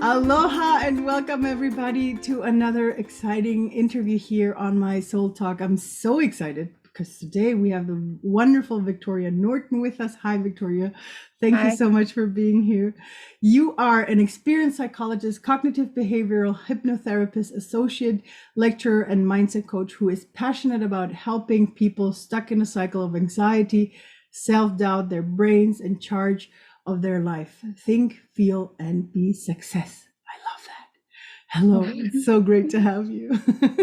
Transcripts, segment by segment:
Aloha and welcome everybody to another exciting interview here on my Soul Talk. I'm so excited because today we have the wonderful Victoria Norton with us. Hi, Victoria. Thank you Hi. so much for being here. You are an experienced psychologist, cognitive behavioral hypnotherapist, associate lecturer, and mindset coach who is passionate about helping people stuck in a cycle of anxiety, self-doubt, their brains in charge of their life. Think, feel, and be success. I love that. Hello, it's so great to have you.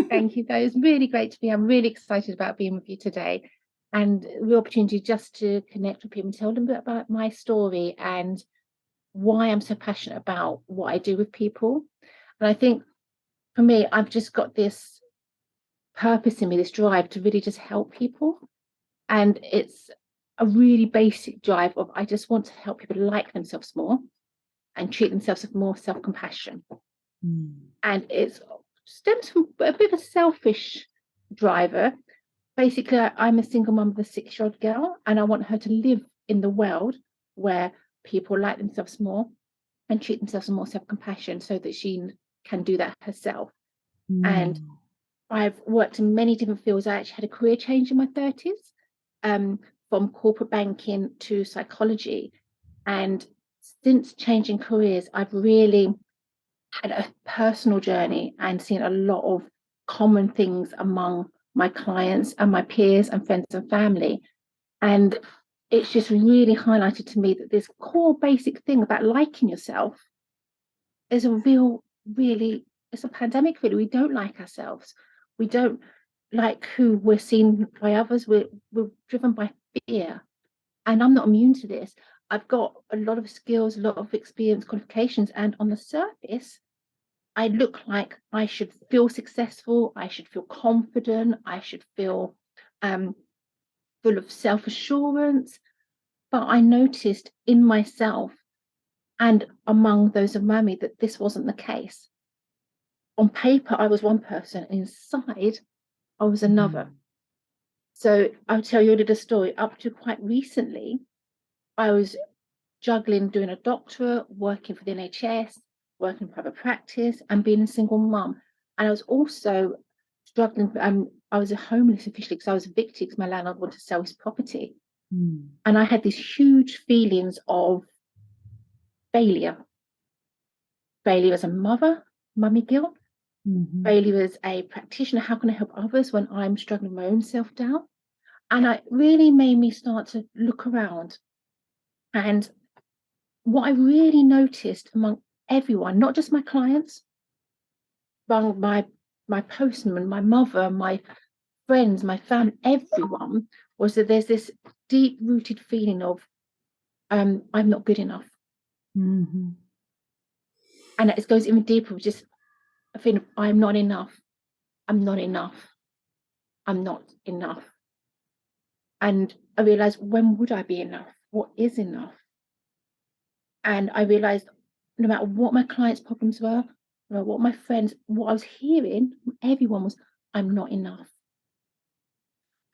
Thank you. That is really great to be. I'm really excited about being with you today and the opportunity just to connect with people and tell them a bit about my story and why I'm so passionate about what I do with people. And I think for me, I've just got this purpose in me, this drive to really just help people. And it's a really basic drive of I just want to help people like themselves more and treat themselves with more self-compassion. And it stems from a bit of a selfish driver. Basically, I'm a single mum of a 6-year-old girl, and I want her to live in the world where people like themselves more and treat themselves with more self-compassion so that she can do that herself. And I've worked in many different fields. I actually had a career change in my 30s, from corporate banking to psychology. And since changing careers, I've really had a personal journey and seen a lot of common things among my clients and my peers and friends and family. And it's just really highlighted to me that this core basic thing about liking yourself is a really, it's a pandemic, really. We don't like ourselves. We don't like who we're seen by others. We're driven by fear. And I'm not immune to this. I've got a lot of skills, a lot of experience, qualifications, and on the surface, I look like I should feel successful, I should feel confident, I should feel full of self-assurance. But I noticed in myself and among those around me that this wasn't the case. On paper, I was one person, inside, I was another. So I'll tell you a little story. Up to quite recently, I was juggling doing a doctorate, working for the NHS, working in private practice, and being a single mum. And I was also struggling. I was a homeless officially because I was evicted because my landlord wanted to sell his property. And I had these huge feelings of failure. Failure as a mother, mummy guilt. Failure as a practitioner. How can I help others when I'm struggling with my own self-doubt? And it really made me start to look around. And what I really noticed among everyone, not just my clients, but my postman, my mother, my friends, my family, everyone, was that there's this deep-rooted feeling of I'm not good enough. And it goes even deeper with just a feeling of I'm not enough. I'm not enough. I'm not enough. And I realized, when would I be enough? What is enough? And I realized no matter what my clients' problems were, no matter what my friends, what I was hearing from everyone was, I'm not enough.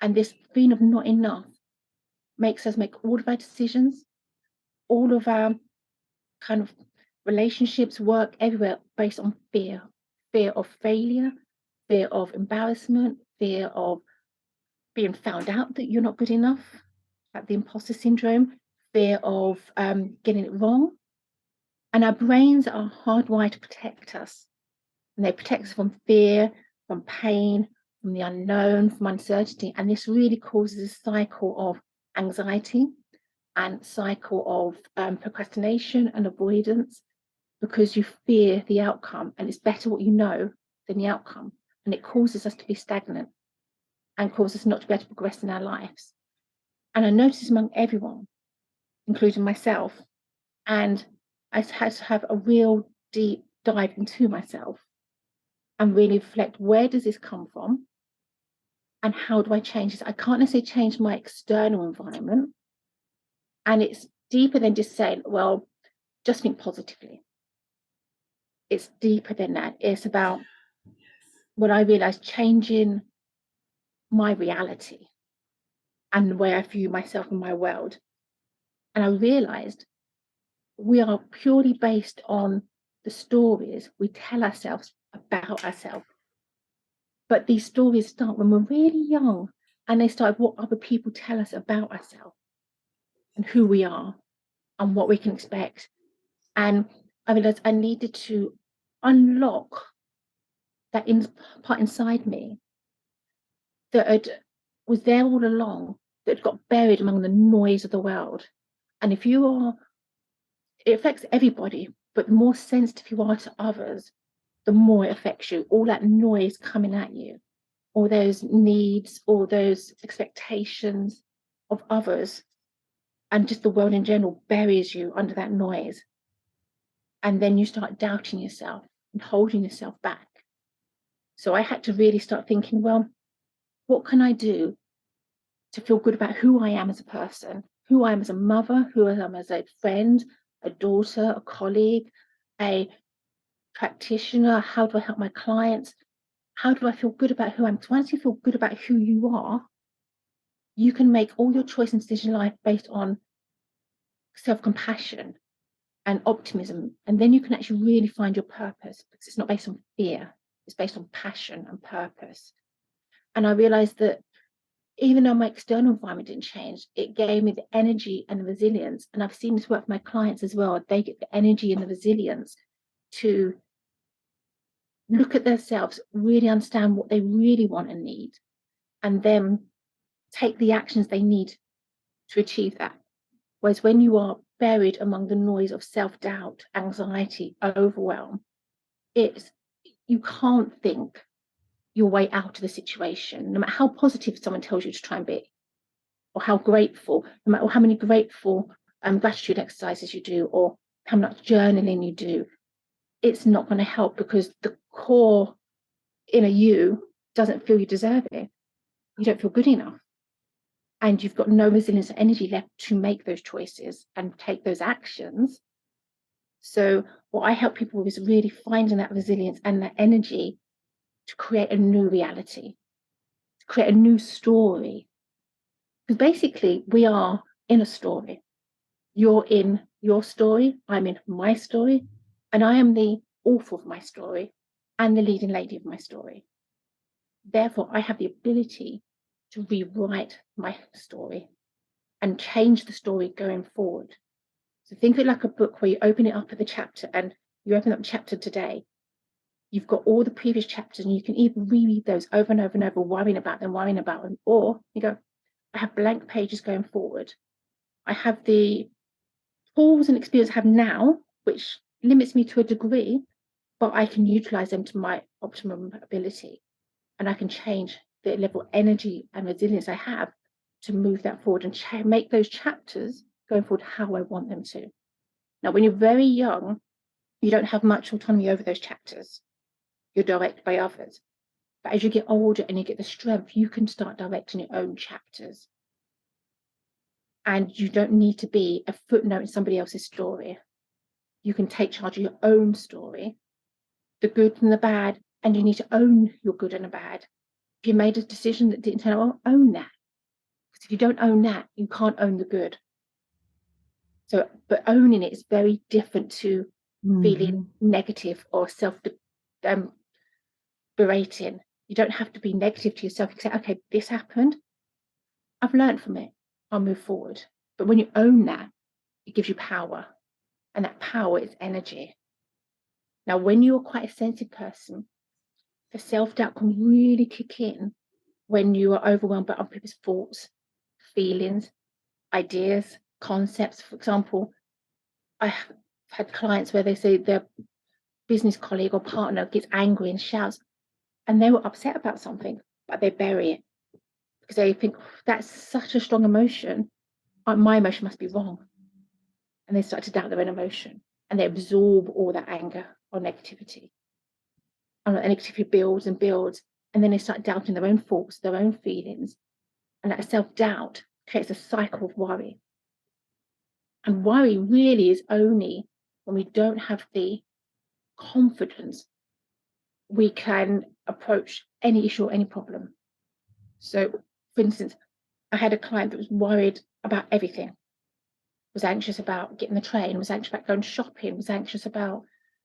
And this feeling of not enough makes us make all of our decisions, all of our kind of relationships, work, everywhere based on fear. Fear of failure, fear of embarrassment, fear of being found out that you're not good enough, like the imposter syndrome, fear of getting it wrong. And our brains are hardwired to protect us. And they protect us from fear, from pain, from the unknown, from uncertainty. And this really causes a cycle of anxiety and cycle of procrastination and avoidance, because you fear the outcome, and it's better what you know than the outcome. And it causes us to be stagnant and causes us not to be able to progress in our lives. And I noticed among everyone, including myself, and I had to have a real deep dive into myself and really reflect, where does this come from? And how do I change this? I can't necessarily change my external environment. And it's deeper than just saying, well, just think positively. It's deeper than that. It's about what I realized, changing my reality and the way I view myself and my world. And I realized we are purely based on the stories we tell ourselves about ourselves. But these stories start when we're really young, and they start with what other people tell us about ourselves and who we are and what we can expect. And I realized I needed to unlock that part inside me that was there all along, that got buried among the noise of the world. And if you are, it affects everybody, but the more sensitive you are to others, the more it affects you. All that noise coming at you, all those needs, all those expectations of others, and just the world in general buries you under that noise. And then you start doubting yourself and holding yourself back. So I had to really start thinking, well, what can I do to feel good about who I am as a person, who I am as a mother, who I am as a friend, a daughter, a colleague, a practitioner? How do I help my clients? How do I feel good about who I am? So once you feel good about who you are, you can make all your choices and decisions in life based on self-compassion and optimism. And then you can actually really find your purpose, because it's not based on fear, it's based on passion and purpose. And I realized that even though my external environment didn't change, it gave me the energy and the resilience. And I've seen this work for my clients as well. They get the energy and the resilience to look at themselves, really understand what they really want and need, and then take the actions they need to achieve that. Whereas when you are buried among the noise of self-doubt, anxiety, overwhelm, you can't think your way out of the situation, no matter how positive someone tells you to try and be, or how grateful, no matter how many grateful gratitude exercises you do, or how much journaling you do. It's not going to help, because the core inner you doesn't feel you deserve it. You don't feel good enough. And you've got no resilience or energy left to make those choices and take those actions. So what I help people with is really finding that resilience and that energy to create a new reality, to create a new story. Because basically we are in a story. You're in your story, I'm in my story, and I am the author of my story and the leading lady of my story. Therefore, I have the ability to rewrite my story and change the story going forward. So think of it like a book where you open it up at the chapter, and you open up the chapter today. You've got all the previous chapters, and you can even reread those over and over and over, worrying about them, or you go, I have blank pages going forward. I have the tools and experience I have now, which limits me to a degree, but I can utilize them to my optimum ability, and I can change the level of energy and resilience I have to move that forward and make those chapters going forward how I want them to. Now, when you're very young, you don't have much autonomy over those chapters. You're directed by others. But as you get older and you get the strength, you can start directing your own chapters. And you don't need to be a footnote in somebody else's story. You can take charge of your own story, the good and the bad, and you need to own your good and the bad. If you made a decision that didn't turn out, well, own that. Because if you don't own that, you can't own the good. So, but owning it is very different to feeling negative or berating. You don't have to be negative to yourself. You can say, okay, this happened. I've learned from it. I'll move forward. But when you own that, it gives you power. And that power is energy. Now, when you're quite a sensitive person, the self-doubt can really kick in when you are overwhelmed by other people's thoughts, feelings, ideas, concepts. For example, I've had clients where they say their business colleague or partner gets angry and shouts, and they were upset about something, but they bury it because they think, oh, that's such a strong emotion. My emotion must be wrong. And they start to doubt their own emotion, and they absorb all that anger or negativity. And that negativity builds and builds, and then they start doubting their own thoughts, their own feelings. And that self-doubt creates a cycle of worry. And worry really is only when we don't have the confidence we can approach any issue or any problem. So, for instance, I had a client that was worried about everything, was anxious about getting the train, was anxious about going shopping, was anxious about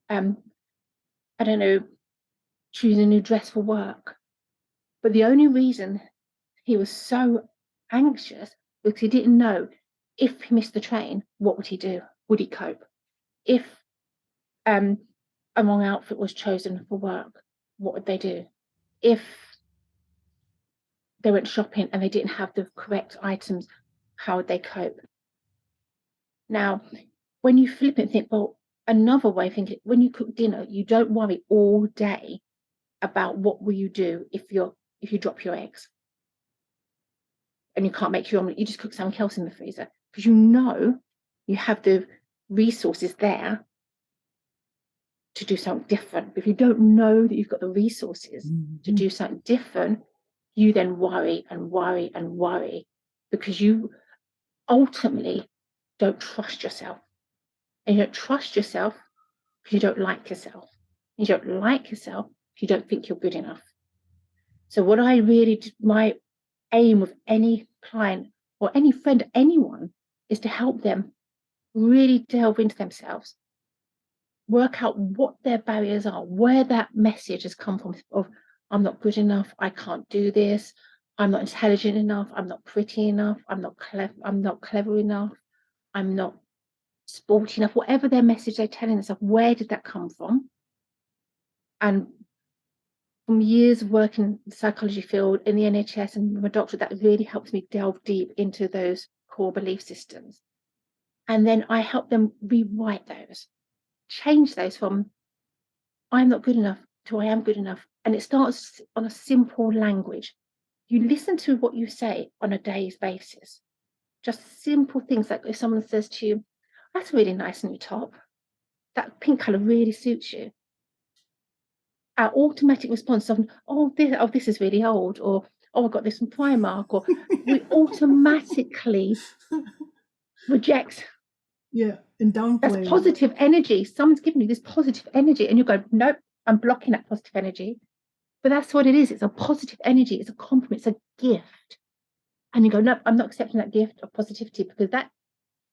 I don't know, choosing a new dress for work. But the only reason he was so anxious because he didn't know if he missed the train, what would he do? Would he cope? If a wrong outfit was chosen for work, what would they do? If they went shopping and they didn't have the correct items, how would they cope? Now, when you flip it and think, well, another way of thinking, when you cook dinner, you don't worry all day about what will you do if you drop your eggs and you can't make your omelette. You just cook something else in the freezer because you know you have the resources there to do something different. But if you don't know that you've got the resources to do something different, you then worry and worry and worry because you ultimately don't trust yourself. And you don't trust yourself because you don't like yourself. You don't like yourself if you don't think you're good enough. So what I really did, my aim with any client or any friend, anyone, is to help them really delve into themselves, work out what their barriers are, where that message has come from of I'm not good enough, I can't do this, I'm not intelligent enough, I'm not pretty enough, I'm not clever enough, I'm not sporty enough, whatever their message they're telling themselves, where did that come from? And from years of working in the psychology field, in the NHS and my doctorate, that really helps me delve deep into those core belief systems. And then I help them rewrite those, change those from I'm not good enough to I am good enough. And it starts on a simple language. You listen to what you say on a day's basis. Just simple things like if someone says to you, that's a really nice new top. That pink colour really suits you. Our automatic response of, this is really old, or I got this from Primark, or we automatically reject. Yeah, and downplay. That's positive energy. Someone's giving you this positive energy, and you go, nope, I'm blocking that positive energy. But that's what it is. It's a positive energy. It's a compliment. It's a gift. And you go, nope, I'm not accepting that gift of positivity because that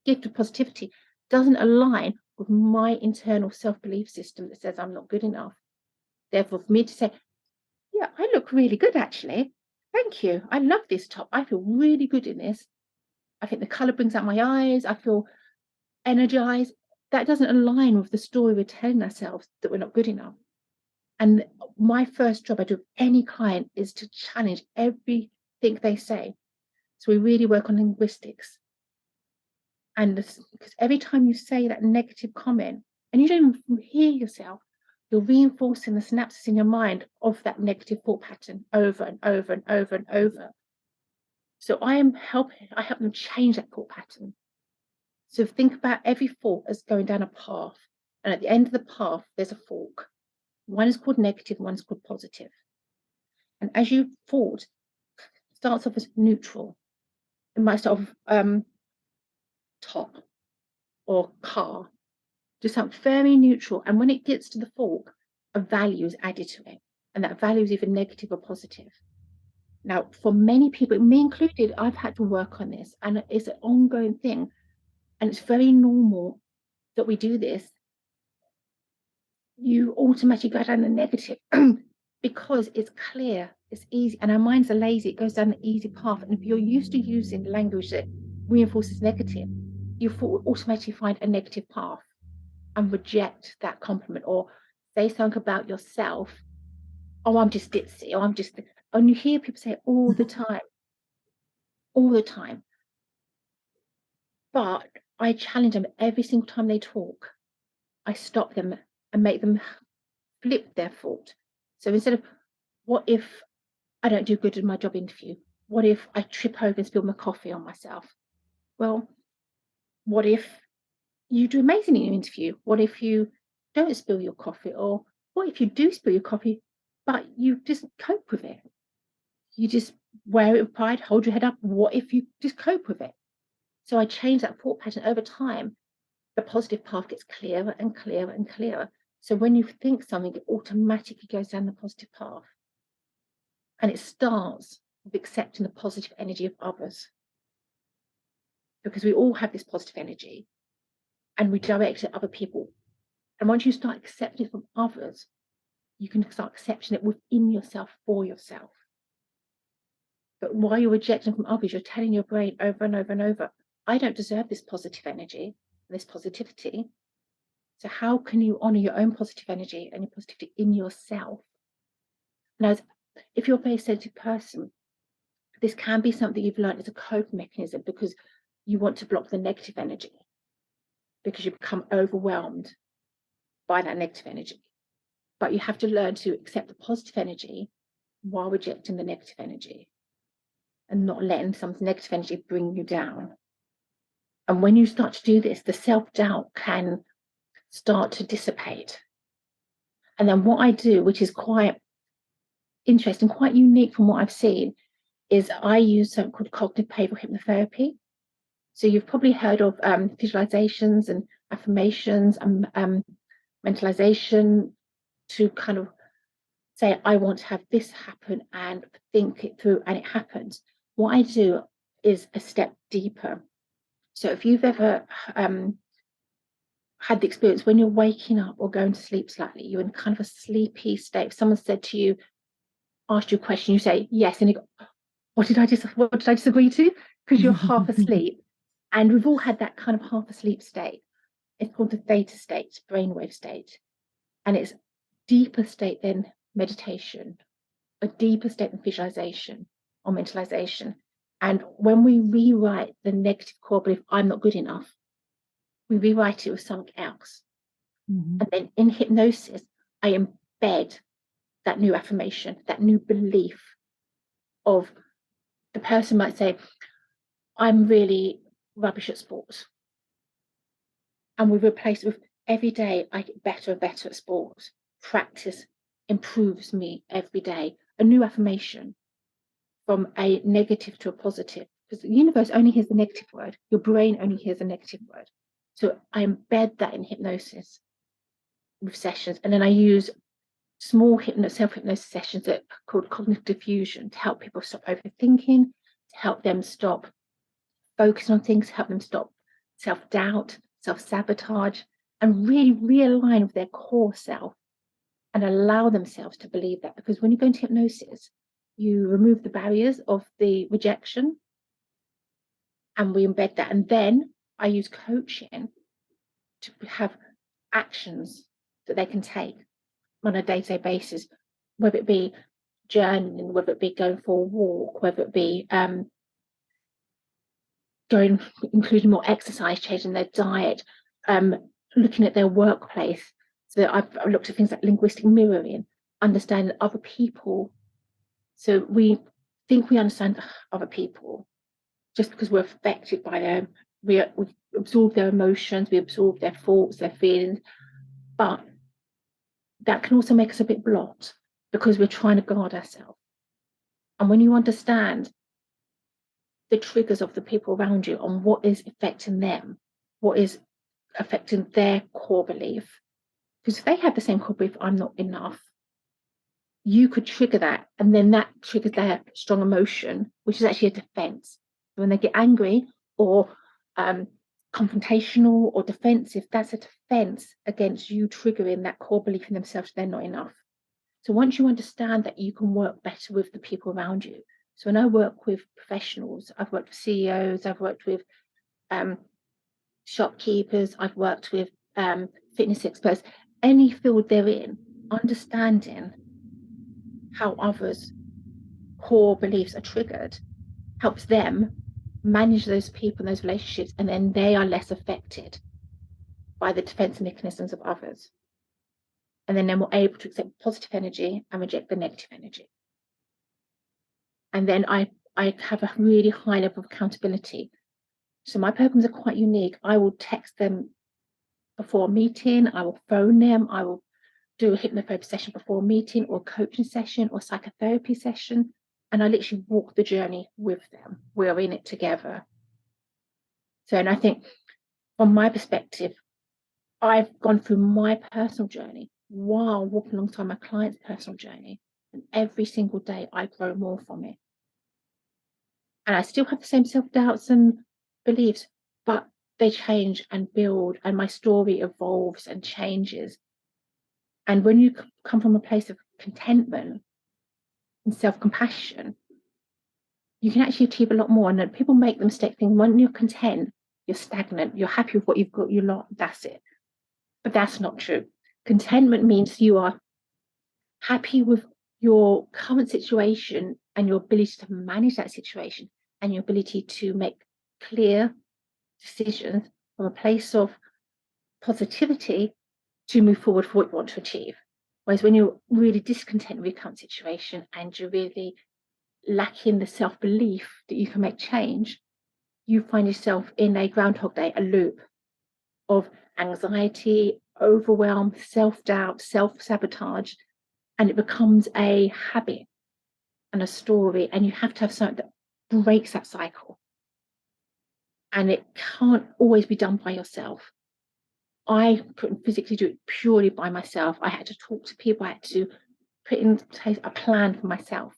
gift of positivity doesn't align with my internal self-belief system that says I'm not good enough. Therefore, for me to say, yeah, I look really good, actually. Thank you. I love this top. I feel really good in this. I think the colour brings out my eyes. I feel energized. That doesn't align with the story we're telling ourselves that we're not good enough. And my first job I do with any client is to challenge everything they say. So we really work on linguistics. And because every time you say that negative comment, and you don't even hear yourself, you're reinforcing the synapses in your mind of that negative thought pattern over and over and over and over. So I help them change that thought pattern. So think about every thought as going down a path. And at the end of the path, there's a fork. One is called negative, one is called positive. And as you thought, starts off as neutral. It might start off top or car, just something very neutral. And when it gets to the fork, a value is added to it. And that value is either negative or positive. Now, for many people, me included, I've had to work on this, and it's an ongoing thing. And it's very normal that we do this. You automatically go down the negative because it's clear, it's easy, and our minds are lazy. It goes down the easy path. And if you're used to using language that reinforces negative, you automatically find a negative path and reject that compliment or say something about yourself. Oh, I'm just ditzy. Oh, I'm just. And you hear people say it all the time. All the time. But I challenge them every single time they talk. I stop them and make them flip their thought. So instead of, what if I don't do good in my job interview? What if I trip over and spill my coffee on myself? Well, what if you do amazing in your interview? What if you don't spill your coffee? Or what if you do spill your coffee, but you just cope with it? You just wear it with pride, hold your head up. What if you just cope with it? So I change that thought pattern over time. The positive path gets clearer and clearer and clearer. So when you think something, it automatically goes down the positive path. And it starts with accepting the positive energy of others. Because we all have this positive energy and we direct it at other people. And once you start accepting it from others, you can start accepting it within yourself for yourself. But while you're rejecting from others, you're telling your brain over and over and over, I don't deserve this positive energy, this positivity. So how can you honor your own positive energy and your positivity in yourself? Now, if you're a very sensitive person, this can be something you've learned as a coping mechanism because you want to block the negative energy, because you become overwhelmed by that negative energy. But you have to learn to accept the positive energy while rejecting the negative energy and not letting some negative energy bring you down. And when you start to do this, the self-doubt can start to dissipate. And then what I do, which is quite interesting, quite unique from what I've seen, is I use something called cognitive behavioral hypnotherapy. So you've probably heard of visualizations and affirmations and mentalization to kind of say, I want to have this happen and think it through, and it happens. What I do is a step deeper. So if you've ever had the experience when you're waking up or going to sleep slightly, you're in kind of a sleepy state. If someone said to you, asked you a question, you say yes, and you go, what did I disagree to? Because you're half asleep. And we've all had that kind of half asleep state. It's called the theta state, brainwave state. And it's deeper state than meditation, a deeper state than visualization or mentalization. And when we rewrite the negative core belief, I'm not good enough, we rewrite it with something else. And then in hypnosis, I embed that new affirmation, that new belief of the person might say, I'm really rubbish at sports. And we replace it with every day I get better and better at sports. Practice improves me every day. A new affirmation from a negative to a positive. Because the universe only hears the negative word. Your brain only hears the negative word. So I embed that in hypnosis with sessions. And then I use small self-hypnosis sessions that are called cognitive diffusion to help people stop overthinking, to help them stop focusing on things, help them stop self-doubt, self-sabotage, and really realign with their core self and allow themselves to believe that. Because when you go into hypnosis, you remove the barriers of the rejection and we embed that. And then I use coaching to have actions that they can take on a day-to-day basis, whether it be journaling, whether it be going for a walk, whether it be including more exercise, changing their diet, looking at their workplace. So I've looked at things like linguistic mirroring, understanding other people. So we think we understand other people just because we're affected by them. We absorb their emotions, we absorb their thoughts, their feelings, but that can also make us a bit blocked because we're trying to guard ourselves. And when you understand the triggers of the people around you and what is affecting them, what is affecting their core belief, because if they have the same core belief, I'm not enough, you could trigger that, and then that triggers their strong emotion, which is actually a defense. When they get angry or confrontational or defensive, that's a defense against you triggering that core belief in themselves they're not enough. So once you understand that, you can work better with the people around you. So when I work with professionals, I've worked with CEOs, I've worked with shopkeepers, I've worked with fitness experts, any field they're in, understanding how others' core beliefs are triggered helps them manage those people and those relationships, and then they are less affected by the defense mechanisms of others. And then they're more able to accept positive energy and reject the negative energy. And then I have a really high level of accountability. So my programs are quite unique. I will text them before a meeting, I will phone them, I will do a hypnotherapy session before a meeting, or a coaching session, or psychotherapy session, and I literally walk the journey with them. We're in it together. So, and I think from my perspective, I've gone through my personal journey while walking alongside my client's personal journey, and every single day I grow more from it. And I still have the same self-doubts and beliefs, but they change and build, and my story evolves and changes. And when you come from a place of contentment and self-compassion, you can actually achieve a lot more. And then people make the mistake thinking when you're content, you're stagnant, you're happy with what you've got, you're not, that's it. But that's not true. Contentment means you are happy with your current situation and your ability to manage that situation and your ability to make clear decisions from a place of positivity to move forward for what you want to achieve. Whereas when you're really discontent with your current situation and you're really lacking the self-belief that you can make change, you find yourself in a Groundhog Day, a loop of anxiety, overwhelm, self-doubt, self-sabotage, and it becomes a habit and a story, and you have to have something that breaks that cycle. And it can't always be done by yourself. I couldn't physically do it purely by myself. I had to talk to people. I had to put in place a plan for myself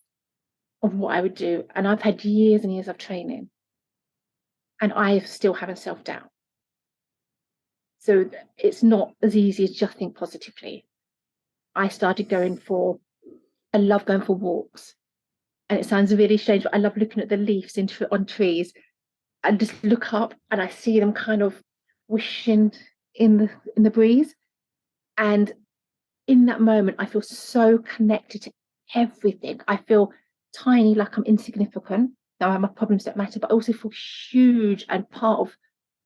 of what I would do. And I've had years and years of training, and I still having self-doubt. So it's not as easy as just think positively. I started I love going for walks. And it sounds really strange, but I love looking at the leaves on trees and just look up and I see them kind of wishing in the breeze. And in that moment, I feel so connected to everything. I feel tiny, like I'm insignificant. Now my problems don't matter, but I also feel huge and part of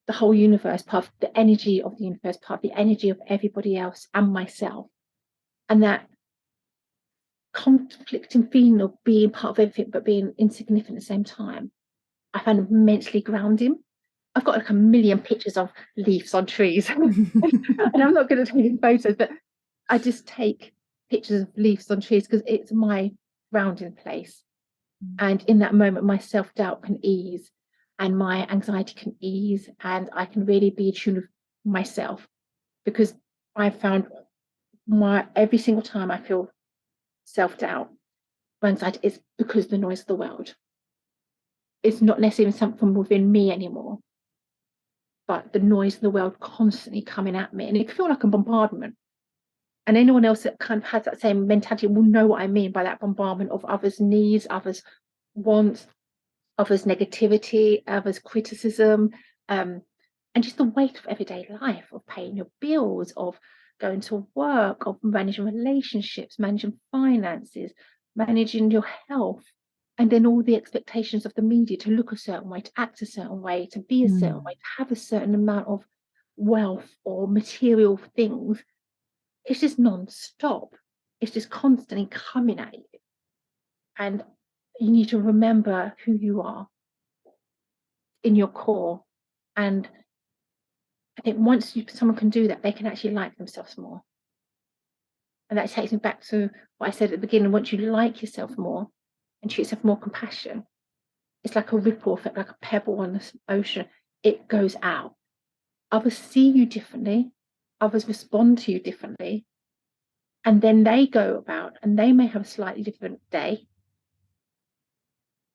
the whole universe, part of the energy of the universe, part of the energy of everybody else and myself. And that conflicting feeling of being part of everything but being insignificant at the same time, I find immensely grounding. I've got like a million pictures of leaves on trees and I'm not good at taking photos, but I just take pictures of leaves on trees because it's my grounding place. And in that moment, my self-doubt can ease and my anxiety can ease, and I can really be in tune with myself, because I found every single time I feel self-doubt, my anxiety is because of the noise of the world. It's not necessarily something from within me anymore, but the noise of the world constantly coming at me, and it can feel like a bombardment. And anyone else that kind of has that same mentality will know what I mean by that bombardment of others' needs, others' wants, others' negativity, others' criticism, and just the weight of everyday life, of paying your bills, of going to work, of managing relationships, managing finances, managing your health, and then all the expectations of the media to look a certain way, to act a certain way, to be a certain way, to have a certain amount of wealth or material things. It's just non-stop. It's just constantly coming at you. And you need to remember who you are in your core. And I think once someone can do that, they can actually like themselves more. And that takes me back to what I said at the beginning. Once you like yourself more and treat yourself more compassion, it's like a ripple effect, like a pebble on the ocean. It goes out. Others see you differently. Others respond to you differently. And then they go about and they may have a slightly different day.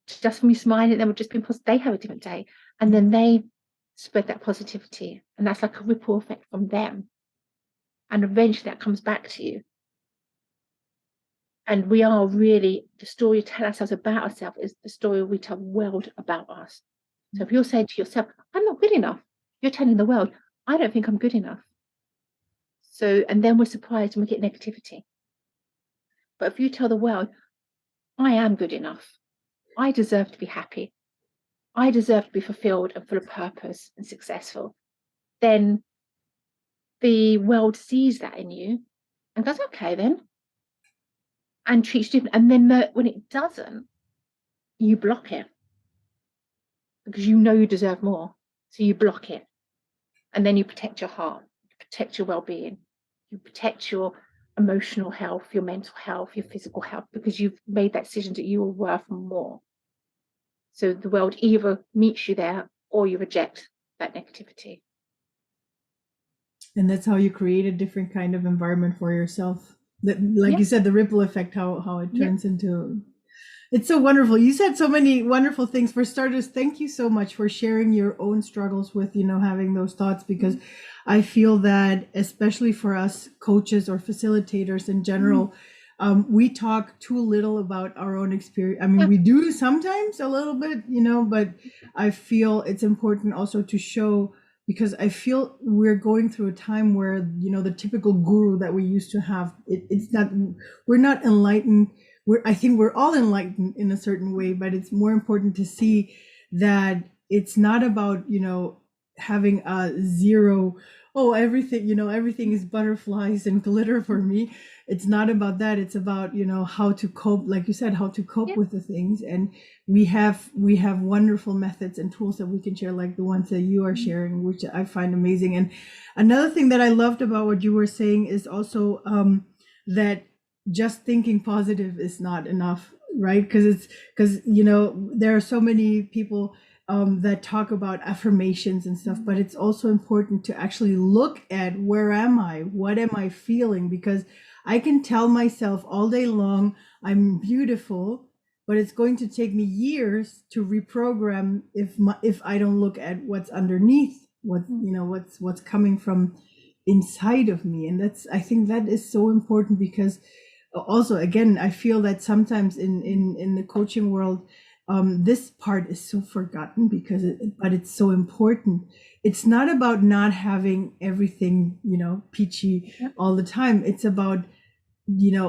Just from you smiling, they would just be positive. They have a different day. And then they spread that positivity. And that's like a ripple effect from them. And eventually that comes back to you. And we are really, the story we tell ourselves about ourselves is the story we tell the world about us. So if you're saying to yourself, I'm not good enough, you're telling the world, I don't think I'm good enough. So, and then we're surprised when we get negativity. But if you tell the world, I am good enough, I deserve to be happy, I deserve to be fulfilled and full of purpose and successful, then the world sees that in you and goes, okay then, and treats you different. And then when it doesn't, you block it because you know you deserve more. So you block it. And then you protect your heart, you protect your well-being, you protect your emotional health, your mental health, your physical health, because you've made that decision that you are worth more. So the world either meets you there or you reject that negativity. And that's how you create a different kind of environment for yourself. That, like you said, the ripple effect, how it turns into. It's so wonderful. You said so many wonderful things. For starters, thank you so much for sharing your own struggles with, having those thoughts, because I feel that especially for us coaches or facilitators in general, we talk too little about our own experience. I mean, Yeah. we do sometimes a little bit, but I feel it's important also to show, because I feel we're going through a time where, the typical guru that we used to have, it's not, we're not enlightened. I think we're all enlightened in a certain way, but it's more important to see that it's not about, having a zero, oh, everything, everything is butterflies and glitter for me. It's not about that. It's about, how to cope, like you said, how to cope Yeah. with the things. And we have wonderful methods and tools that we can share, like the ones that you are sharing, which I find amazing. And another thing that I loved about what you were saying is also that just thinking positive is not enough, right? Because there are so many people that talk about affirmations and stuff, but it's also important to actually look at, where am I, what am I feeling? Because I can tell myself all day long I'm beautiful, but it's going to take me years to reprogram if I don't look at what's underneath, what's coming from inside of me. And I think that is so important, because also, again, I feel that sometimes in the coaching world, this part is so forgotten, but it's so important. It's not about not having everything, peachy all the time. It's about,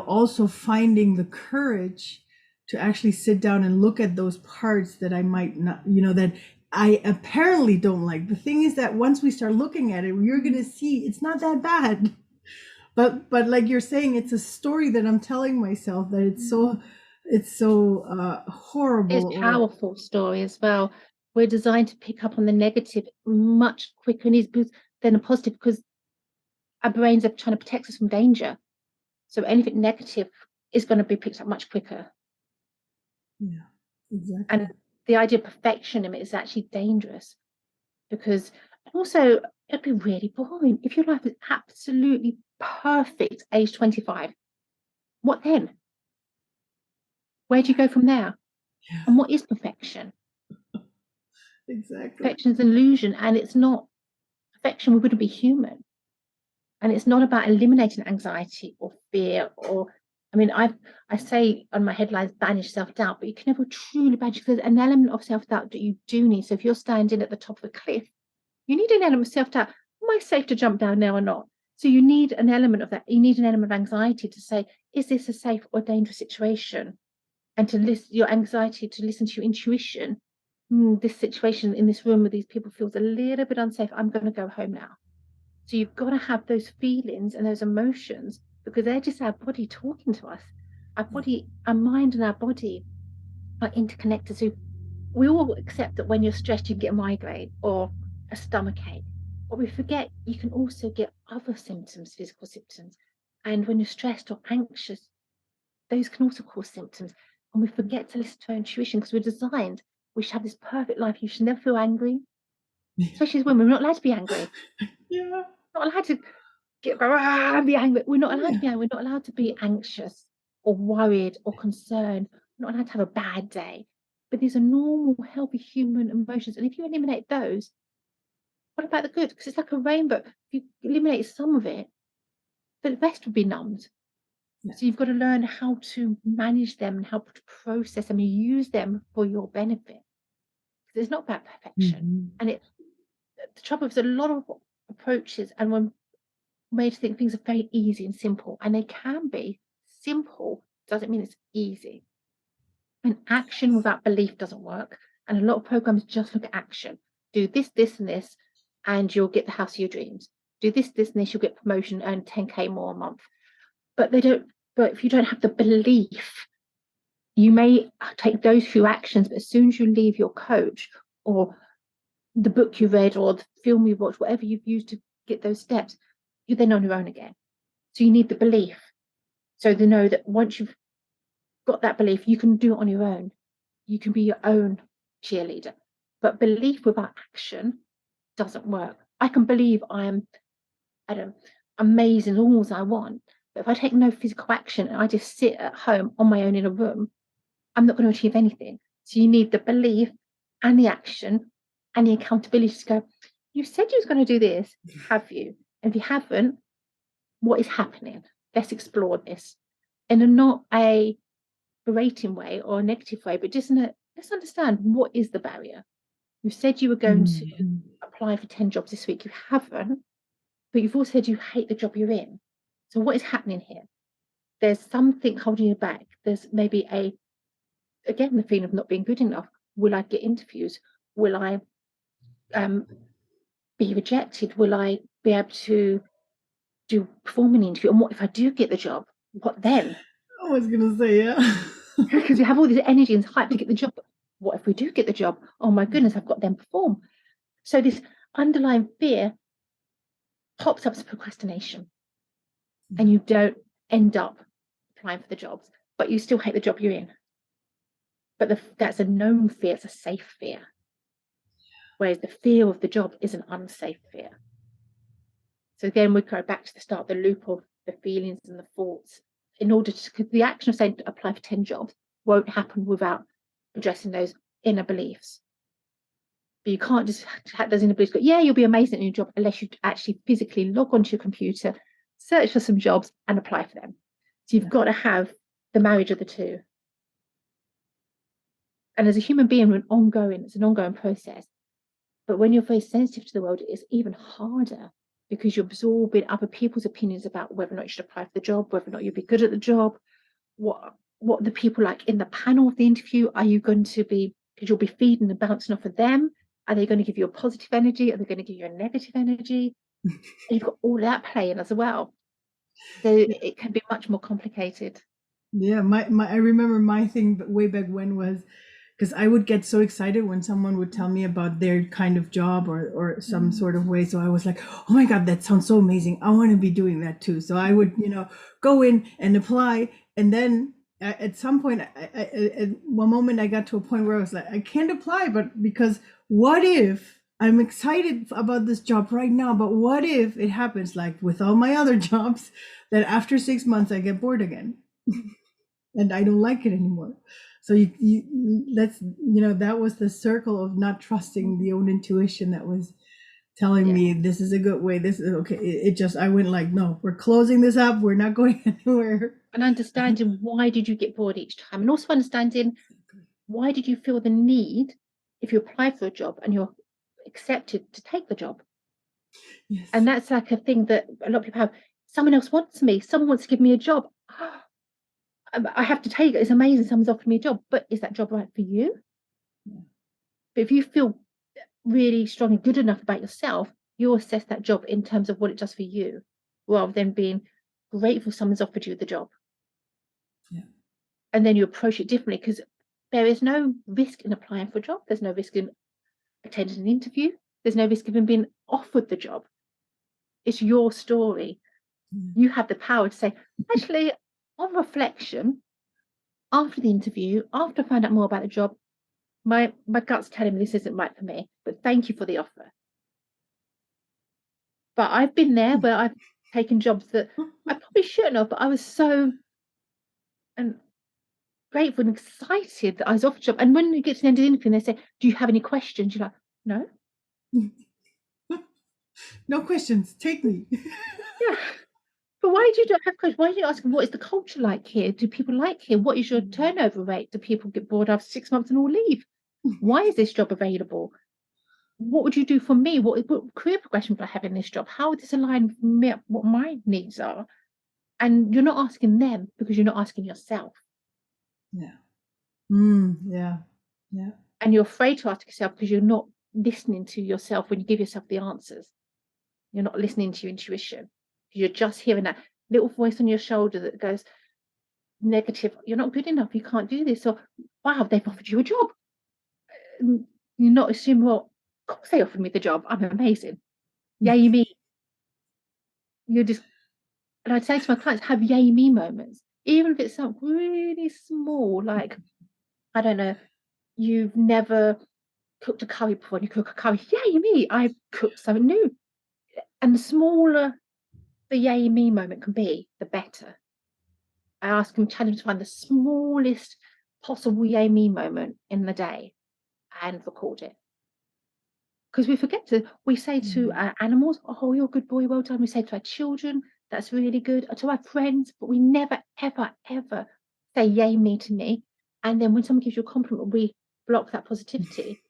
also finding the courage to actually sit down and look at those parts that I might not, that I apparently don't like. The thing is that once we start looking at it, you're going to see it's not that bad. But like you're saying, it's a story that I'm telling myself, that it's so horrible. It's powerful story as well. We're designed to pick up on the negative much quicker and easier than the positive, because our brains are trying to protect us from danger. So anything negative is going to be picked up much quicker. Yeah, exactly. And the idea of perfection in it is actually dangerous, because also it'd be really boring if your life is absolutely perfect age 25. What then? Where do you go from there? Yeah, And what is perfection? exactly. Perfection is an illusion, and it's not perfection. We wouldn't be human. And it's not about eliminating anxiety or fear, or I mean, I say on my headlines, banish self-doubt, but you can never truly banish, because there's an element of self-doubt that you do need. So if you're standing at the top of a cliff, you need an element of self-doubt. Am I safe to jump down now or not? So you need an element of that. You need an element of anxiety to say, is this a safe or dangerous situation? And to listen your anxiety, to listen to your intuition. This situation in this room with these people feels a little bit unsafe. I'm going to go home now. So you've got to have those feelings and those emotions, because they're just our body talking to us. Our body, our mind and our body are interconnected. So we all accept that when you're stressed, you can get a migraine or a stomach ache. But we forget you can also get other symptoms, physical symptoms. And when you're stressed or anxious, those can also cause symptoms. And we forget to listen to our intuition, because we're designed, we should have this perfect life. You should never feel angry, especially as women. We're not allowed to be angry. Yeah. Not allowed to be angry. We're not allowed to be angry. We're not allowed to be anxious or worried or concerned. We're not allowed to have a bad day. But these are normal, healthy human emotions. And if you eliminate those, what about the good? Because it's like a rainbow. If you eliminate some of it, the rest would be numbed. Yeah. So you've got to learn how to manage them and how to process them and use them for your benefit. Because it's not about perfection. And the trouble is, a lot of approaches, and we're made to think things are very easy and simple, and they can be. Simple doesn't mean it's easy. And action without belief doesn't work. And a lot of programs just look at action. Do this, this, and this, and you'll get the house of your dreams. Do this, this, and this, you'll get promotion, earn 10K more a month. But they don't. But if you don't have the belief, you may take those few actions, but as soon as you leave your coach or the book you read or the film you watched, whatever you've used to get those steps, you're then on your own again. So you need the belief. So they know that once you've got that belief, you can do it on your own. You can be your own cheerleader. But belief without action doesn't work. I can believe I'm amazing, all I want. But if I take no physical action and I just sit at home on my own in a room, I'm not going to achieve anything. So you need the belief and the action and the accountability to go, you said you was going to do this, have you? And if you haven't, what is happening? Let's explore this. And not a berating way or a negative way, but just let's understand, what is the barrier? You said you were going to apply for 10 jobs this week. You haven't, but you've also said you hate the job you're in. So what is happening here? There's something holding you back. There's maybe again, the feeling of not being good enough. Will I get interviews? Will I be rejected? Will I be able to perform an interview? And what if I do get the job? What then? I was gonna say, yeah. Because you have all this energy and hype to get the job. What if we do get the job? Oh my goodness, I've got them perform. So this underlying fear pops up as procrastination, and you don't end up applying for the jobs, but you still hate the job you're in. But that's a known fear, it's a safe fear. Whereas the fear of the job is an unsafe fear. So again, we go back to the start, the loop of the feelings and the thoughts. In order to, because the action of saying to apply for 10 jobs won't happen without addressing those inner beliefs. But you can't just have those inner beliefs go, yeah, you'll be amazing at your job, unless you actually physically log onto your computer, search for some jobs and apply for them. So you've got to have the marriage of the two. And as a human being, it's an ongoing process. But when you're very sensitive to the world, it's even harder, because you're absorbing other people's opinions about whether or not you should apply for the job, whether or not you'll be good at the job, what the people like in the panel of the interview. Are you going to be, because you'll be feeding and bouncing off of them, are they going to give you a positive energy? Are they going to give you a negative energy? And you've got all that playing as well. So it can be much more complicated. Yeah, I remember my thing way back when was, because I would get so excited when someone would tell me about their kind of job or some sort of way. So I was like, oh my God, that sounds so amazing. I want to be doing that too. So I would, go in and apply. And then at some point, at one moment, I got to a point where I was like, I can't apply, but because what if I'm excited about this job right now, but what if it happens like with all my other jobs that after 6 months I get bored again and I don't like it anymore. So that was the circle of not trusting the own intuition that was telling me this is a good way. This is okay. I went like, no, we're closing this up. We're not going anywhere. And understanding why did you get bored each time, and also understanding why did you feel the need, if you apply for a job and you're accepted, to take the job. Yes. And that's like a thing that a lot of people have. Someone else wants me. Someone wants to give me a job. I have to take it. It's amazing. Someone's offered me a job, but is that job right for you? Yeah. But if you feel really strong and good enough about yourself, you'll assess that job in terms of what it does for you, rather than being grateful someone's offered you the job. Yeah. And then you approach it differently, because there is no risk in applying for a job. There's no risk in attending an interview. There's no risk of being offered the job. It's your story. You have the power to say, actually, on reflection, after the interview, after I find out more about the job, my gut's telling me this isn't right for me, but thank you for the offer. But I've been there where I've taken jobs that I probably shouldn't have, but I was so grateful and excited that I was offered a job. And when you get to the end of the interview and they say, do you have any questions? You're like, no. No questions. Take me. Yeah. But why do you not have questions? Why do you ask, what is the culture like here? Do people like here? What is your turnover rate? Do people get bored after 6 months and all leave? Why is this job available? What would you do for me? What career progression would I have in this job? How would this align with me, what my needs are? And you're not asking them, because you're not asking yourself. Yeah. Yeah. Yeah. And you're afraid to ask yourself because you're not listening to yourself when you give yourself the answers. You're not listening to your intuition. You're just hearing that little voice on your shoulder that goes negative. You're not good enough. You can't do this. Or, wow, they've offered you a job. And you're not assuming, well, of course they offered me the job. I'm amazing. Yay me. You're just, and I'd say to my clients, have yay me moments. Even if it's something really small, like, I don't know, you've never cooked a curry before and you cook a curry. Yay me, I cooked something new. And the smaller the yay me moment can be, the better. I ask them, challenge to find the smallest possible yay me moment in the day and record it. Because we forget to, we say to animals, oh, you're a good boy, well done. We say to our children, that's really good. To our friends, but we never, ever, ever say yay me to me. And then when someone gives you a compliment, we block that positivity.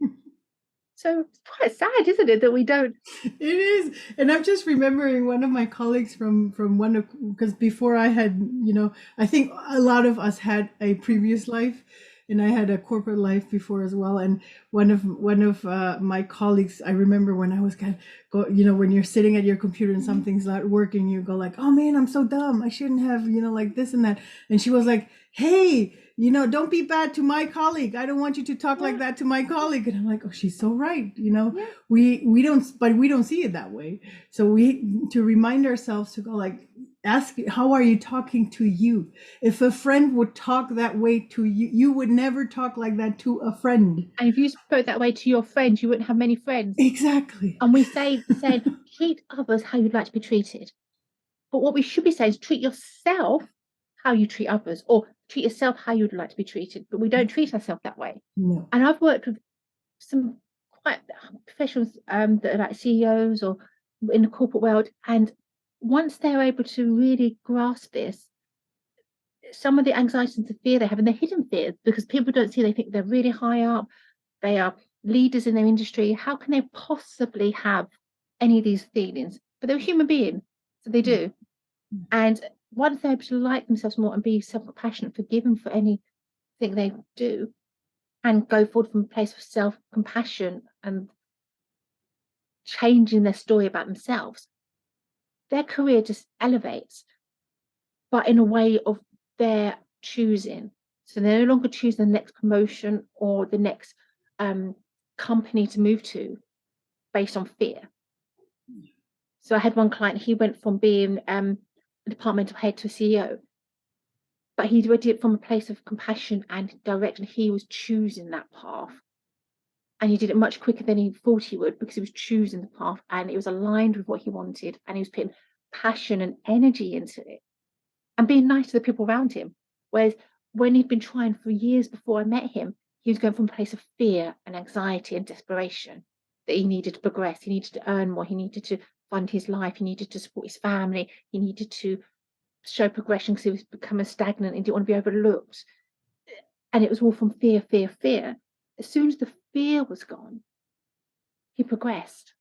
So it's quite sad, isn't it, that we don't? It is. And I'm just remembering one of my colleagues from one of, because before I had, I think a lot of us had a previous life, and I had a corporate life before as well. And one of my colleagues, I remember when I was when you're sitting at your computer and something's not working, you go like, oh man, I'm so dumb. I shouldn't have, like this and that. And she was like, hey, don't be bad to my colleague. I don't want you to talk like that to my colleague. And I'm like, oh, she's so right. We don't see it that way. So we, to remind ourselves to go like, ask, how are you talking to you? If a friend would talk that way to you, you would never talk like that to a friend. And if you spoke that way to your friends, you wouldn't have many friends. Exactly. And we say treat others how you'd like to be treated. But what we should be saying is treat yourself how you treat others, or treat yourself how you'd like to be treated. But we don't treat ourselves that way. No. And I've worked with some quite professionals that are like CEOs or in the corporate world. And once they're able to really grasp this, some of the anxiety and the fear they have, and the hidden fears, because people don't see, they think they're really high up, they are leaders in their industry. How can they possibly have any of these feelings? But they're a human being, so they do. And once they're able to like themselves more and be self-compassionate, forgiven for anything they do, and go forward from a place of self-compassion and changing their story about themselves, their career just elevates, but in a way of their choosing. So they're no longer choosing the next promotion or the next company to move to based on fear. So I had one client, he went from being a departmental head to a CEO, but he did it from a place of compassion and direction. He was choosing that path, and he did it much quicker than he thought he would, because he was choosing the path and it was aligned with what he wanted, and he was putting passion and energy into it and being nice to the people around him. Whereas when he'd been trying for years before I met him, he was going from a place of fear and anxiety and desperation, that he needed to progress, he needed to earn more, he needed to fund his life, he needed to support his family, he needed to show progression because he was becoming stagnant and didn't want to be overlooked. And it was all from fear, fear, fear. As soon as the fear was gone, he progressed.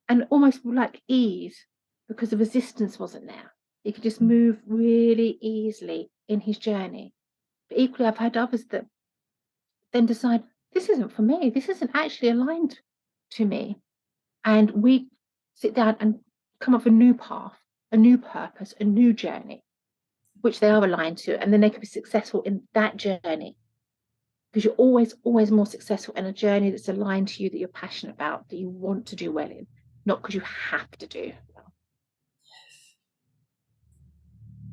And almost like ease, because the resistance wasn't there. He could just move really easily in his journey. But equally, I've had others that then decide, this isn't for me, this isn't actually aligned to me. And we sit down and come up with a new path, a new purpose, a new journey, which they are aligned to. And then they can be successful in that journey. Because you're always, always more successful in a journey that's aligned to you, that you're passionate about, that you want to do well in, not because you have to do well.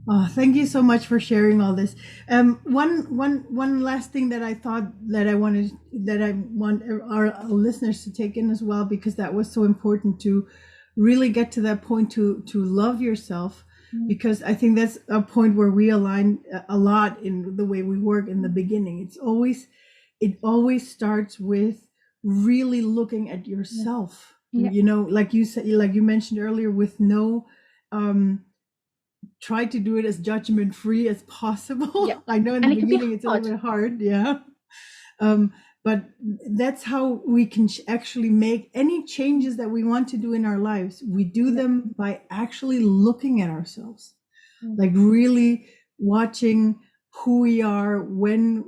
Oh, thank you so much for sharing all this. One last thing that I thought that I want our listeners to take in as well, because that was so important to really get to that point to love yourself, because I think that's a point where we align a lot in the way we work in the beginning. It always starts with really looking at yourself. Like you said, like you mentioned earlier, with no try to do it as judgment free as possible. I know in the beginning it's a little bit hard, but that's how we can actually make any changes that we want to do in our lives. We do them by actually looking at ourselves, like really watching who we are,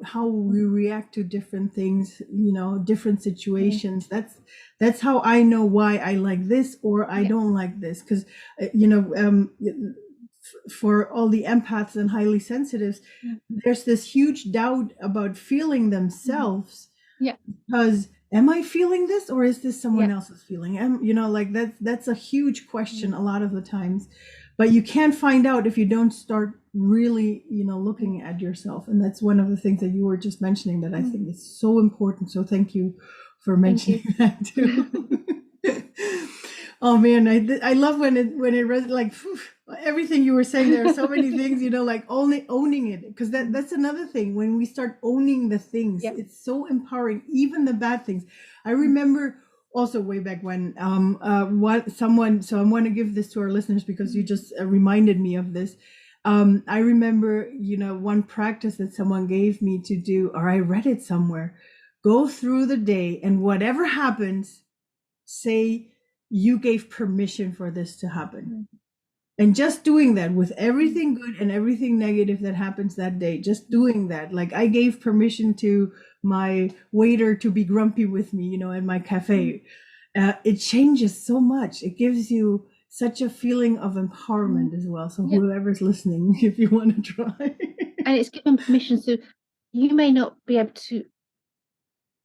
how we react to different things, different situations. That's how I know why I like this or I don't like this, because for all the empaths and highly sensitives, there's this huge doubt about feeling themselves. Because am I feeling this, or is this someone else's feeling? Like that's a huge question a lot of the times. But you can't find out if you don't start really, looking at yourself. And that's one of the things that you were just mentioning that I think is so important. So thank you for mentioning that too. Oh man, I love when it like, Everything you were saying, there are so many things, like only owning it, because that's another thing. When we start owning the things, Yep. it's so empowering, even the bad things. I remember also way back when what someone, so I want to give this to our listeners because you just reminded me of this. I remember, one practice that someone gave me to do, or I read it somewhere: go through the day, and whatever happens, say you gave permission for this to happen. And just doing that with everything good and everything negative that happens that day, just doing that. Like, I gave permission to my waiter to be grumpy with me, in my cafe. It changes so much. It gives you such a feeling of empowerment as well. So Yep. whoever's listening, if you want to try. And it's given permission. So you may not be able to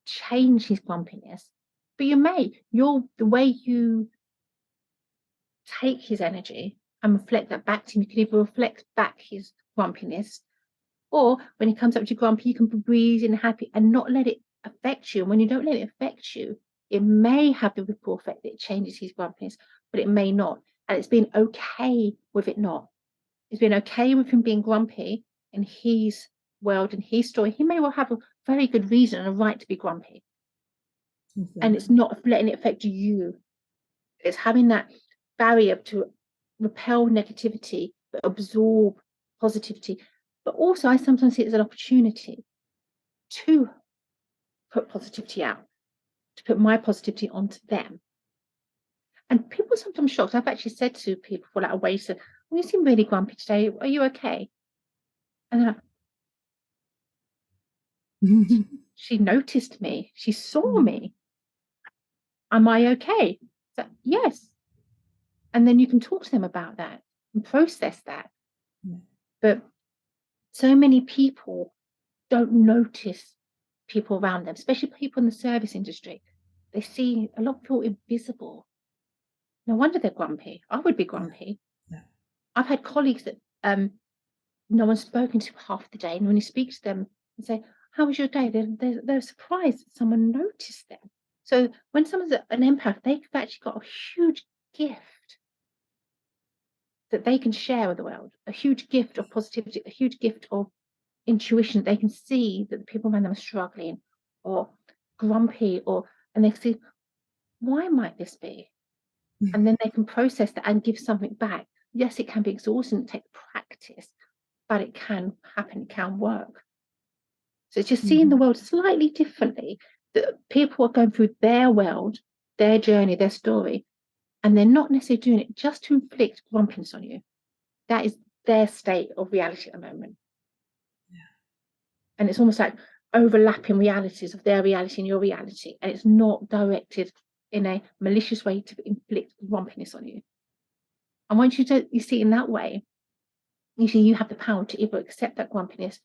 change his grumpiness, but you may. The way you take his energy and reflect that back to him, you can either reflect back his grumpiness, or when he comes up to you grumpy, you can be breezy and happy and not let it affect you. And when you don't let it affect you, it may have the ripple effect that it changes his grumpiness, but it may not. And it's been okay with it not. It's been okay with him being grumpy in his world and his story. He may well have a very good reason and a right to be grumpy. Exactly. And it's not letting it affect you. It's having that barrier to repel negativity, but absorb positivity. But also, I sometimes see it as an opportunity to put positivity out, to put my positivity onto them. And people are sometimes shocked. I've actually said to people for like a waiter, well, you seem really grumpy today. Are you okay? And they're like, she noticed me. She saw me. Am I okay? So, yes. And then you can talk to them about that and process that. Yeah. But so many people don't notice people around them, especially people in the service industry. They see a lot of people invisible. No wonder they're grumpy. I would be grumpy. Yeah. I've had colleagues that no one's spoken to half the day, and when you speak to them and say, "How was your day?" They're surprised that someone noticed them. So when someone's an empath, they've actually got a huge gift that they can share with the world, a huge gift of positivity, a huge gift of intuition. They can see that the people around them are struggling or grumpy, and they see, why might this be? And then they can process that and give something back. Yes, it can be exhausting, it takes practice, but it can happen, it can work. So it's just seeing the world slightly differently, that people are going through their world, their journey, their story, and they're not necessarily doing it just to inflict grumpiness on you. That is their state of reality at the moment. Yeah. And it's almost like overlapping realities of their reality and your reality. And it's not directed in a malicious way to inflict grumpiness on you. And once you see it in that way, you see you have the power to either accept that grumpiness,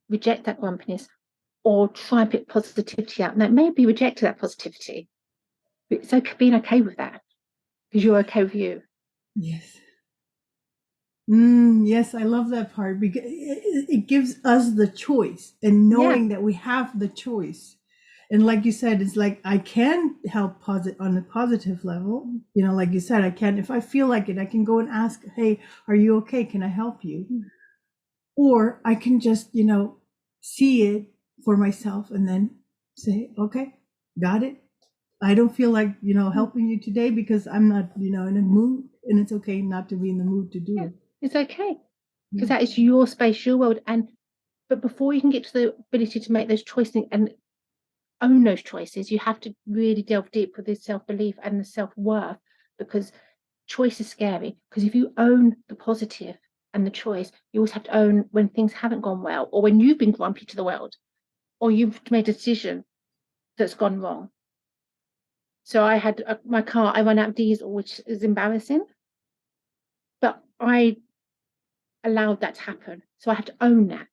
reject that grumpiness, or try and put positivity out. Now, it may be rejected, that positivity, but it's okay being okay with that because you're okay with you. Yes. Yes, I love that part because it gives us the choice, and knowing that we have the choice. And like you said, it's like I can help on a positive level. Like you said, I can, if I feel like it, I can go and ask, "Hey, are you okay? Can I help you?" Or I can just, see it for myself and then say, "Okay, got it. I don't feel like, helping you today because I'm not, in a mood." And it's okay not to be in the mood to do it. It's okay because that is your space, your world. But before you can get to the ability to make those choices and own those choices, you have to really delve deep with the self-belief and the self-worth, because choice is scary. Because if you own the positive and the choice, you always have to own when things haven't gone well, or when you've been grumpy to the world, or you've made a decision that's gone wrong. So I had my car, I ran out of diesel, which is embarrassing, but I allowed that to happen. So I have to own that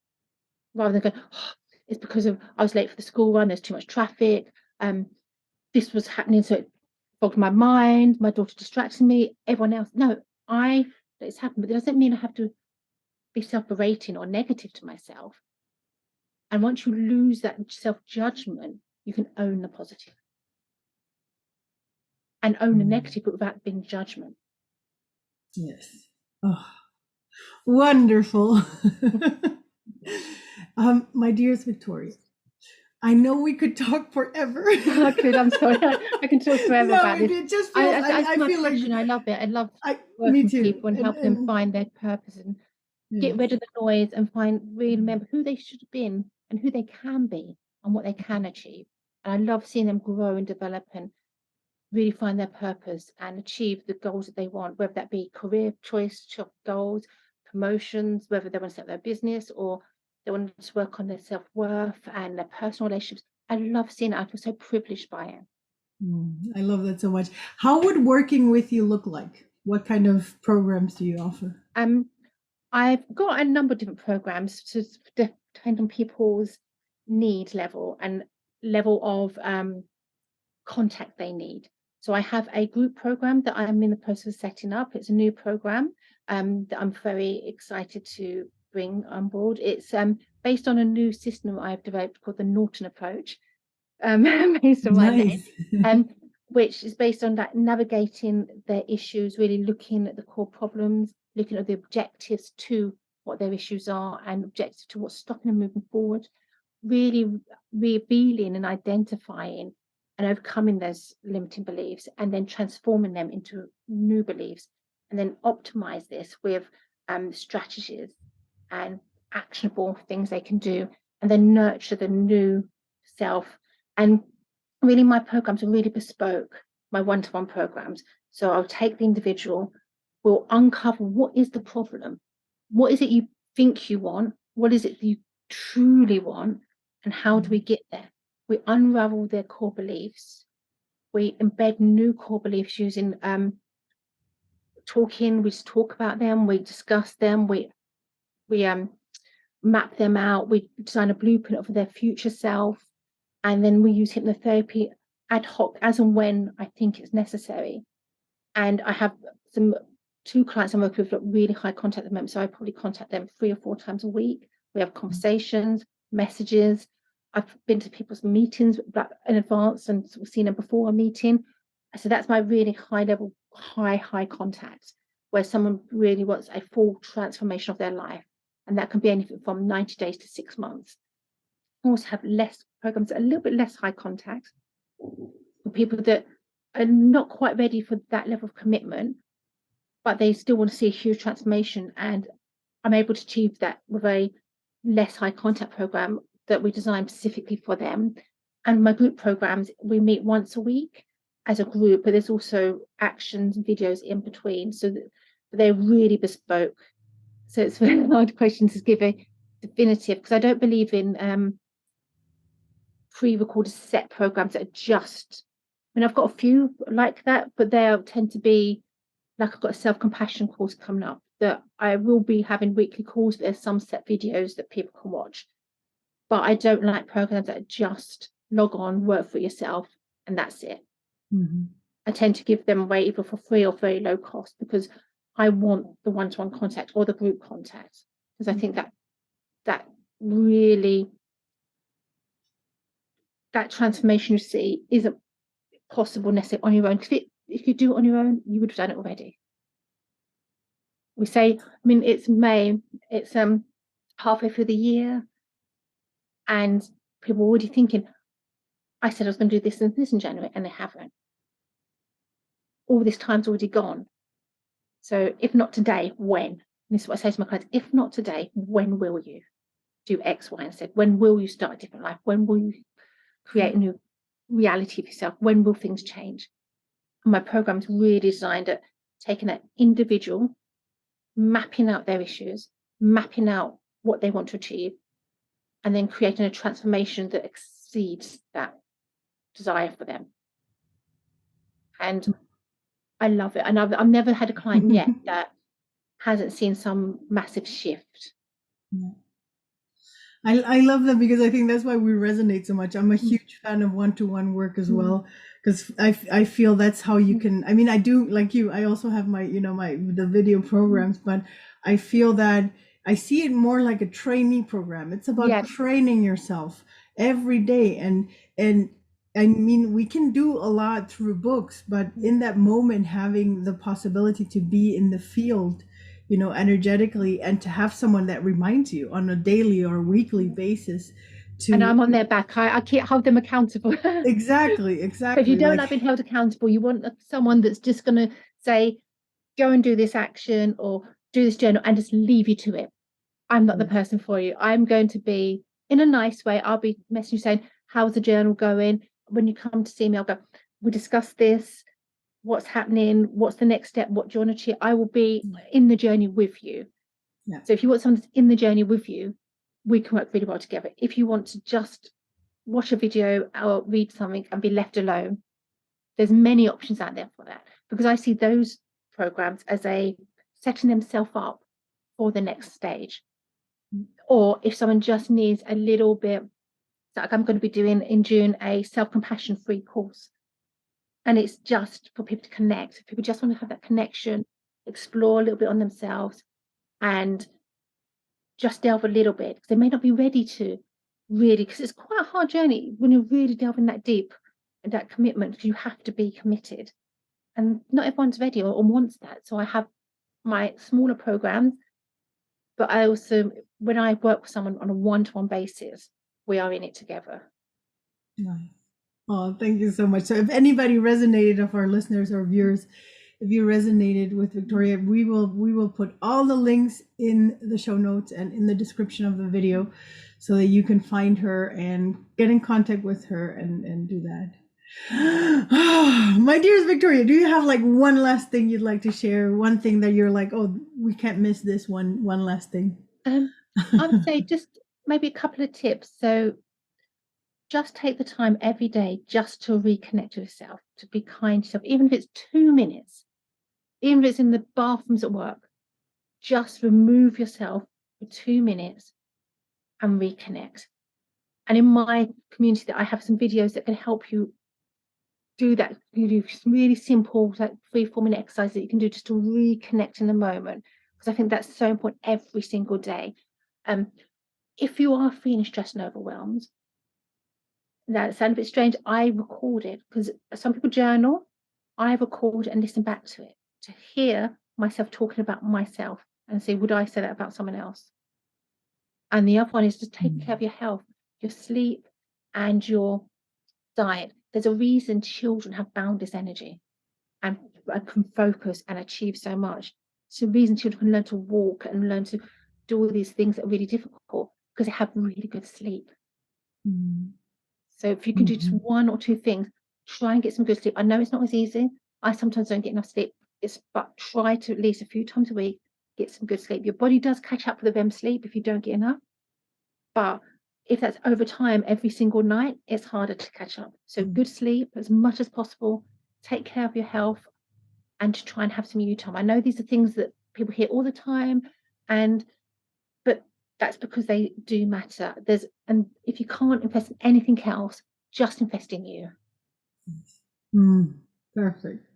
rather than go, oh, it's because I was late for the school run, there's too much traffic, this was happening, so it fogged my mind, my daughter distracted me, everyone else. No, I let this happen, but it doesn't mean I have to be self-berating or negative to myself. And once you lose that self-judgment, you can own the positive and own the negative, but without being judgment. Yes. Oh, wonderful. My dearest Victoria, I know we could talk forever. I could. I'm sorry. I can talk forever No, about this. it just feels. It's I my feel like passion. I love it. I love me working with too. people and helping them find their purpose and get Yes. rid of the noise and really remember who they should have been and who they can be and what they can achieve. And I love seeing them grow and develop and really find their purpose and achieve the goals that they want, whether that be career choice, goals, promotions, whether they want to set their business or they want to work on their self-worth and their personal relationships. I love seeing it. I feel so privileged by it. I love that so much. How would working with you look like? What kind of programs do you offer? I've got a number of different programs to depend on people's need level and level of contact they need. So I have a group program that I'm in the process of setting up. It's a new program that I'm very excited to bring on board. It's based on a new system I've developed called the Norton approach, based on my name, Nice. which is based on that navigating their issues, really looking at the core problems, looking at the objectives to what their issues are and objectives to what's stopping them moving forward, really revealing and identifying and overcoming those limiting beliefs and then transforming them into new beliefs and then optimize this with strategies and actionable things they can do and then nurture the new self. And really my programs are really bespoke, my one-to-one programs. So I'll take the individual, we'll uncover what is the problem, what is it you think you want, what is it you truly want, and how do we get there? We unravel their core beliefs. We embed new core beliefs using talking. We just talk about them. We discuss them. We map them out. We design a blueprint of their future self, and then we use hypnotherapy ad hoc as and when I think it's necessary. And I have two clients I'm working with really high contact at the moment, so I probably contact them 3 or 4 times a week. We have conversations, messages. I've been to people's meetings in advance and seen them before a meeting. So that's my really high level, high contact, where someone really wants a full transformation of their life. And that can be anything from 90 days to 6 months. I also have less programs, a little bit less high contact for people that are not quite ready for that level of commitment, but they still want to see a huge transformation. And I'm able to achieve that with a less high contact program that we designed specifically for them. And my group programs, we meet once a week as a group, but there's also actions and videos in between. So that they're really bespoke. So it's a very hard question to give a definitive, because I don't believe in pre-recorded set programs that are just, I mean, I've got a few like that, but they tend to be like, I've got a self-compassion course coming up that I will be having weekly calls. There's some set videos that people can watch, but I don't like programs that are just log on, work for yourself, and that's it. I tend to give them away either for free or very low cost, because I want the one-to-one contact or the group contact, because I think that really, that transformation you see isn't possible necessarily on your own. Because if you do it on your own, you would have done it already. We say, I mean, it's May, it's halfway through the year, and people are already thinking, I said I was going to do this and this in January, and they haven't. All this time's already gone. So if not today, when? And this is what I say to my clients: if not today, when will you do X, Y, and Z? When will you start a different life? When will you create a new reality for yourself? When will things change? And my program is really designed at taking that individual, mapping out their issues, mapping out what they want to achieve, and then creating a transformation that exceeds that desire for them. And I love it. And I've never had a client yet that hasn't seen some massive shift. Yeah. I love that, because I think that's why we resonate so much. I'm a huge fan of one-to-one work as well, because I feel that's how you can, I mean, I do, like you, I also have my, the video programs, but I feel that I see it more like a trainee program. It's about training yourself every day. And I mean, we can do a lot through books, but in that moment, having the possibility to be in the field energetically, and to have someone that reminds you on a daily or weekly basis And to I'm on their back. I keep hold them accountable. exactly So if you don't like like being held accountable, you want someone that's just going to say, go and do this action or do this journal and just leave you to it. I'm not the person for you. I'm going to be in a nice way. I'll be messaging you saying, how's the journal going? When you come to see me, I'll go, we'll discuss this. What's happening? What's the next step? What do you want to achieve? I will be in the journey with you. Yeah. So if you want someone that's in the journey with you, we can work really well together. If you want to just watch a video or read something and be left alone, there's many options out there for that, because I see those programs as a setting themselves up for the next stage. Or if someone just needs a little bit, like I'm going to be doing in June a self-compassion free course, and it's just for people to connect. People just want to have that connection, explore a little bit on themselves, and just delve a little bit, because they may not be ready to really, because it's quite a hard journey when you're really delving that deep and that commitment, because you have to be committed, and not everyone's ready or wants that. So I have my smaller programs, but I also, when I work with someone on a one-to-one basis, we are in it together. Nice. Oh, thank you so much. So if anybody resonated, of our listeners or viewers, if you resonated with Victoria, we will put all the links in the show notes and in the description of the video, so that you can find her and get in contact with her and do that. My dearest Victoria, do you have like one last thing you'd like to share? One thing that you're like, oh, we can't miss this one last thing. I would say just maybe a couple of tips. So just take the time every day just to reconnect with yourself, to be kind to yourself, even if it's 2 minutes, even if it's in the bathrooms at work. Just remove yourself for 2 minutes and reconnect. And in my community, that I have some videos that can help you do that. You do really simple, like 3-4 minute exercise that you can do just to reconnect in the moment, because I think that's so important every single day. If you are feeling stressed and overwhelmed, that sounds a bit strange, I record it, because some people journal. I record and listen back to it to hear myself talking about myself and say, would I say that about someone else? And the other one is to take care of your health, your sleep, and your diet. There's a reason children have boundless energy and can focus and achieve so much. It's a reason children can learn to walk and learn to do all these things that are really difficult, because they have really good sleep. So if you can do just 1 or 2 things, try and get some good sleep. I know it's not as easy. I sometimes don't get enough sleep, but try to at least a few times a week get some good sleep. Your body does catch up with the REM sleep if you don't get enough. But if that's over time, every single night, it's harder to catch up. So good sleep as much as possible, take care of your health, and to try and have some you time. I know these are things that people hear all the time, but that's because they do matter. And if you can't invest in anything else, just invest in you. Perfect.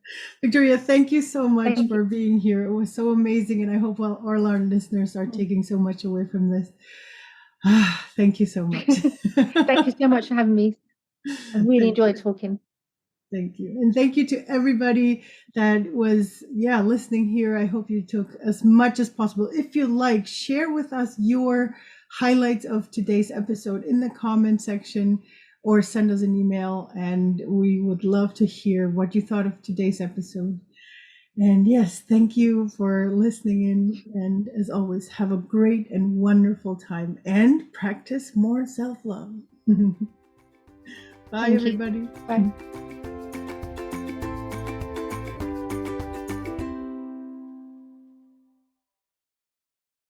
Victoria, thank you so much for being here. It was so amazing, and I hope all our listeners are taking so much away from this. Thank you so much. Thank you so much for having me. I really enjoyed talking. Thank you. And thank you to everybody that was listening here. I hope you took as much as possible. If you like, share with us your highlights of today's episode in the comment section, or send us an email, and we would love to hear what you thought of today's episode. And yes, thank you for listening in. And as always, have a great and wonderful time, and practice more self-love. Bye, everybody. Bye.